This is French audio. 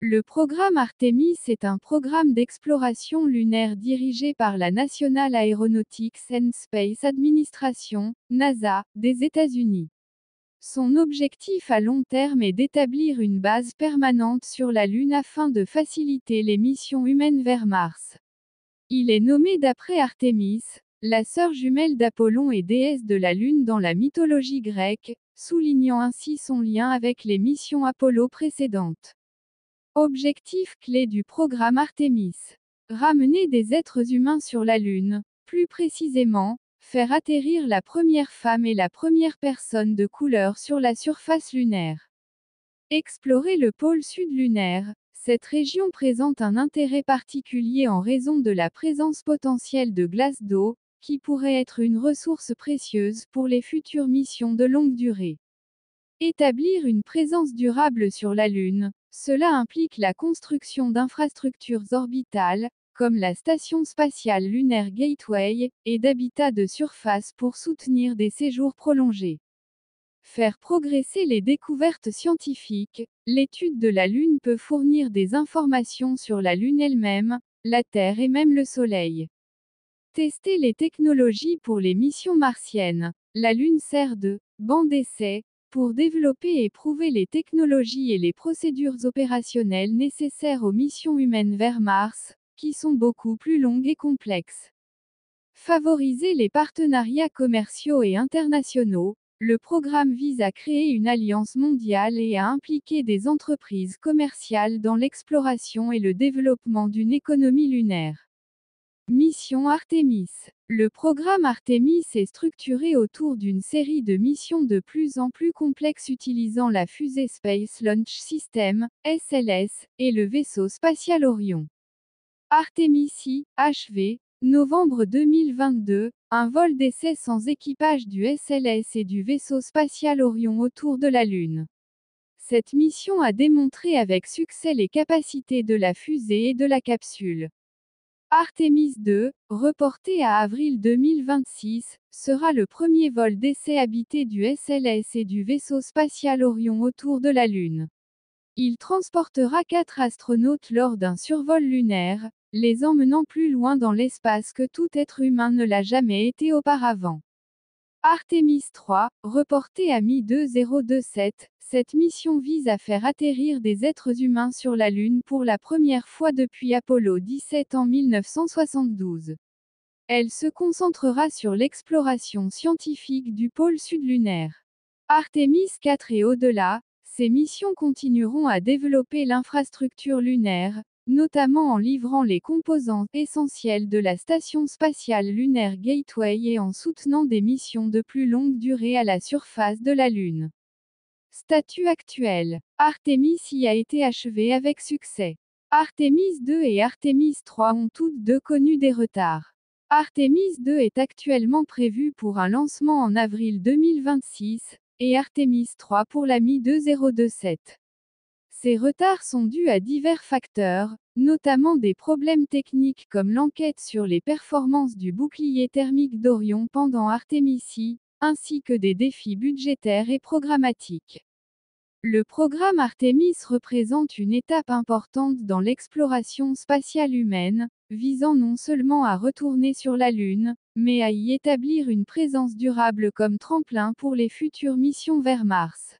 Le programme Artemis est un programme d'exploration lunaire dirigé par la National Aeronautics and Space Administration, NASA, des États-Unis. Son objectif à long terme est d'établir une base permanente sur la Lune afin de faciliter les missions humaines vers Mars. Il est nommé d'après Artémis, la sœur jumelle d'Apollon et déesse de la Lune dans la mythologie grecque, soulignant ainsi son lien avec les missions Apollo précédentes. Objectif clé du programme Artemis. Ramener des êtres humains sur la Lune, plus précisément, faire atterrir la première femme et la première personne de couleur sur la surface lunaire. Explorer le pôle sud lunaire. Cette région présente un intérêt particulier en raison de la présence potentielle de glace d'eau, qui pourrait être une ressource précieuse pour les futures missions de longue durée. Établir une présence durable sur la Lune, cela implique la construction d'infrastructures orbitales, comme la Station spatiale lunaire Gateway, et d'habitats de surface pour soutenir des séjours prolongés. Faire progresser les découvertes scientifiques. L'étude de la Lune peut fournir des informations sur la Lune elle-même, la Terre et même le Soleil. Tester les technologies pour les missions martiennes. La Lune sert de banc d'essai pour développer et prouver les technologies et les procédures opérationnelles nécessaires aux missions humaines vers Mars, qui sont beaucoup plus longues et complexes. Favoriser les partenariats commerciaux et internationaux. Le programme vise à créer une alliance mondiale et à impliquer des entreprises commerciales dans l'exploration et le développement d'une économie lunaire. Mission Artemis. Le programme Artemis est structuré autour d'une série de missions de plus en plus complexes utilisant la fusée Space Launch System, SLS, et le vaisseau spatial Orion. Artemis I, HV, novembre 2022, un vol d'essai sans équipage du SLS et du vaisseau spatial Orion autour de la Lune. Cette mission a démontré avec succès les capacités de la fusée et de la capsule. Artemis II, reporté à avril 2026, sera le premier vol d'essai habité du SLS et du vaisseau spatial Orion autour de la Lune. Il transportera 4 astronautes lors d'un survol lunaire, les emmenant plus loin dans l'espace que tout être humain ne l'a jamais été auparavant. Artemis III, reporté à mi-2027, cette mission vise à faire atterrir des êtres humains sur la Lune pour la première fois depuis Apollo 17 en 1972. Elle se concentrera sur l'exploration scientifique du pôle sud lunaire. Artemis IV et au-delà, ces missions continueront à développer l'infrastructure lunaire, notamment en livrant les composants essentiels de la Station spatiale lunaire Gateway et en soutenant des missions de plus longue durée à la surface de la Lune. Statut actuel. Artemis y a été achevé avec succès. Artemis II et Artemis III ont toutes deux connu des retards. Artemis II est actuellement prévu pour un lancement en avril 2026, et Artemis III pour la mi-2027. Ces retards sont dus à divers facteurs, notamment des problèmes techniques comme l'enquête sur les performances du bouclier thermique d'Orion pendant Artemis I, ainsi que des défis budgétaires et programmatiques. Le programme Artemis représente une étape importante dans l'exploration spatiale humaine, visant non seulement à retourner sur la Lune, mais à y établir une présence durable comme tremplin pour les futures missions vers Mars.